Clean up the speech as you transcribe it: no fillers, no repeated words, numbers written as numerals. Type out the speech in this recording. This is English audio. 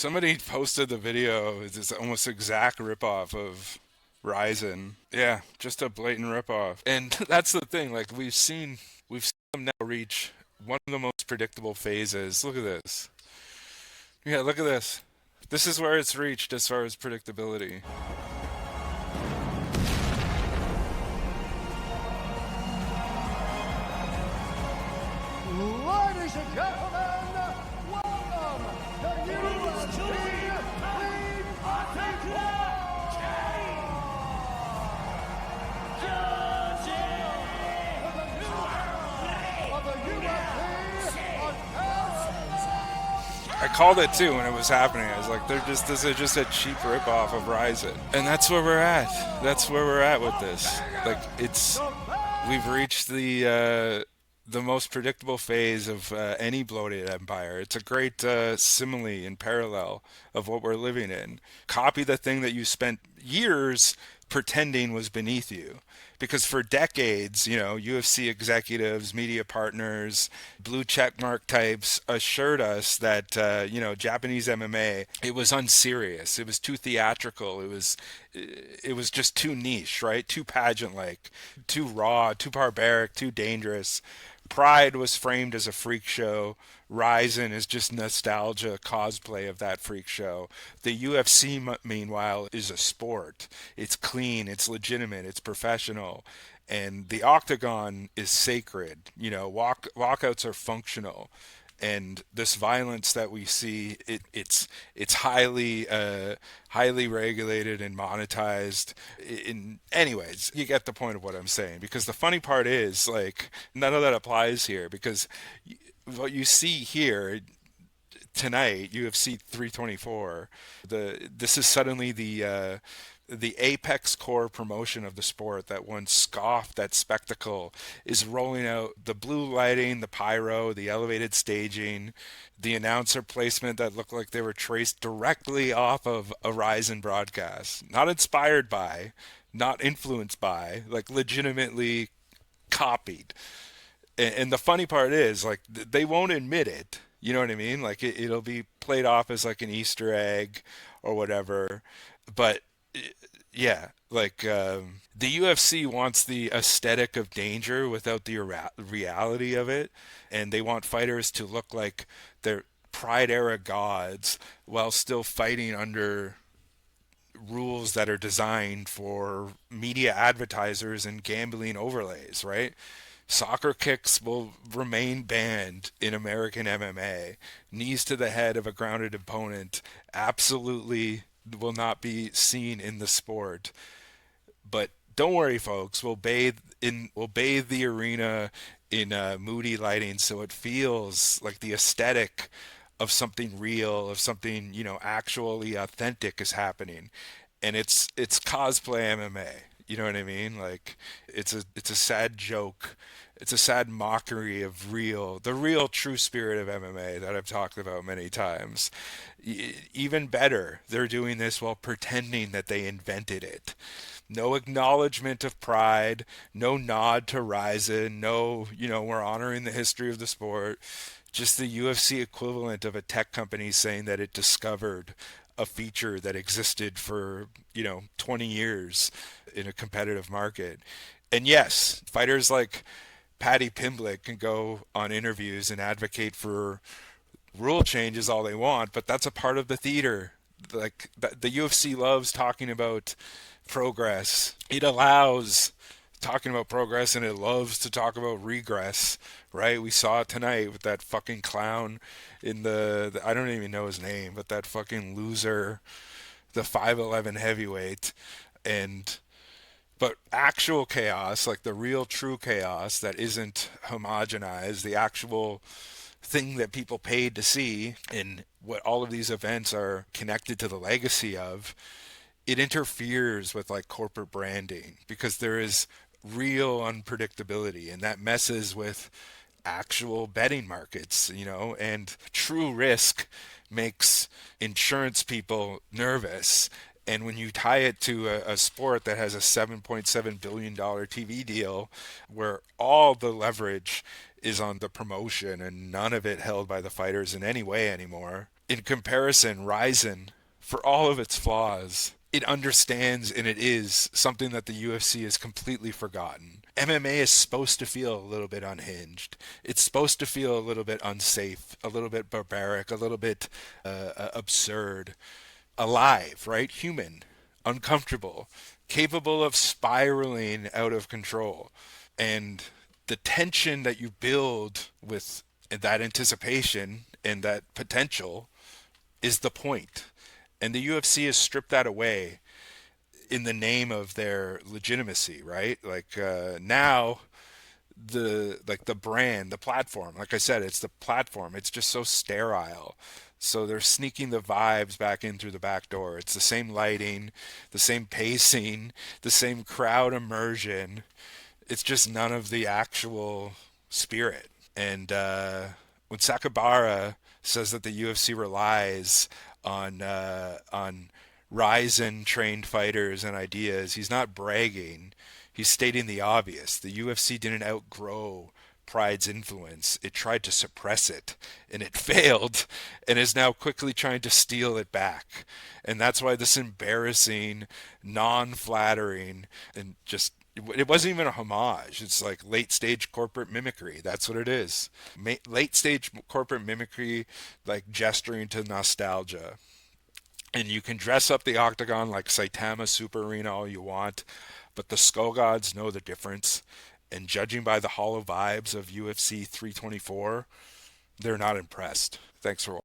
Somebody posted the video. It's this almost exact ripoff of Ryzen. Yeah, just a blatant ripoff. And that's the thing. Like we've seen them now reach one of the most predictable phases. Look at this. Yeah, look at this. This is where it's reached as far as predictability. Ladies and gentlemen, welcome to UFC Lead I called it too when it was happening. I was like, this is just a cheap ripoff of Ryzen. And that's where we're at. That's where we're at with this. Like we've reached the most predictable phase of any bloated empire. It's a great simile and parallel of what we're living in. Copy the thing that you spent years pretending was beneath you. Because for decades, UFC executives, media partners, blue checkmark types assured us that, Japanese MMA, it was unserious. It was too theatrical. It was just too niche, right? Too pageant-like, too raw, too barbaric, too dangerous. Pride was framed as a freak show. Ryzen is just nostalgia cosplay of that freak show. The UFC, meanwhile, is a sport. It's clean, it's legitimate, it's professional, and the octagon is sacred. Walkouts are functional, and this violence that we see, it's highly regulated and monetized. Anyways, you get the point of what I'm saying. Because the funny part is, like, none of that applies here, because what you see here tonight, UFC 324, this is suddenly the apex core promotion of the sport that once scoffed at spectacle is rolling out the blue lighting, the pyro, the elevated staging, the announcer placement that looked like they were traced directly off of a Ryzen broadcast. Not inspired by, not influenced by, like legitimately copied. And the funny part is, like, they won't admit it. You know what I mean? Like, it'll be played off as like an Easter egg or whatever. But yeah, like, the UFC wants the aesthetic of danger without the reality of it, and they want fighters to look like they're Pride era gods while still fighting under rules that are designed for media advertisers and gambling overlays, right? Soccer kicks will remain banned in American MMA. Knees to the head of a grounded opponent absolutely will not be seen in the sport. But don't worry, folks. We'll bathe the arena in moody lighting, so it feels like the aesthetic of something real, of something actually authentic is happening, and it's cosplay MMA. You know what I mean? Like, it's a sad joke. It's a sad mockery of the real true spirit of MMA that I've talked about many times. Even better, they're doing this while pretending that they invented it. No acknowledgement of pride, no nod to Ryzen, no, we're honoring the history of the sport. Just the UFC equivalent of a tech company saying that it discovered a feature that existed for, 20 years in a competitive market. And yes, fighters like Paddy Pimblett can go on interviews and advocate for rule changes all they want, but that's a part of the theater. Like, the UFC loves talking about progress. It allows talking about progress, and it loves to talk about regress, right? We saw it tonight with that fucking clown in the I don't even know his name, but that fucking loser, the 5'11" heavyweight. And but actual chaos, like the real true chaos that isn't homogenized, the actual thing that people paid to see, and what all of these events are connected to the legacy of, it interferes with like corporate branding because there is real unpredictability, and that messes with actual betting markets, and true risk makes insurance people nervous. And when you tie it to a sport that has a $7.7 billion TV deal where all the leverage is on the promotion and none of it held by the fighters in any way anymore, In comparison, Ryzen, for all of its flaws, it understands and it is something that the UFC has completely forgotten. MMA is supposed to feel a little bit unhinged. It's supposed to feel a little bit unsafe, a little bit barbaric, a little bit absurd, alive, right? Human, uncomfortable, capable of spiraling out of control. And the tension that you build with that anticipation and that potential is the point. And the UFC has stripped that away in the name of their legitimacy, right? Like now the brand, the platform, like I said, it's the platform. It's just so sterile. So they're sneaking the vibes back in through the back door. It's the same lighting, the same pacing, the same crowd immersion. It's just none of the actual spirit. And when Sakabara says that the UFC relies on Ryzen trained fighters and ideas, he's not bragging. He's stating the obvious. The UFC didn't outgrow Pride's influence. It tried to suppress it, and it failed, and is now quickly trying to steal it back. And that's why this embarrassing, non-flattering, and just it wasn't even a homage. It's like late stage corporate mimicry. That's what it is. Late stage corporate mimicry, like gesturing to nostalgia. And you can dress up the octagon like Saitama Super Arena all you want, but the Skull Gods know the difference. And judging by the hollow vibes of UFC 324, they're not impressed. Thanks for watching.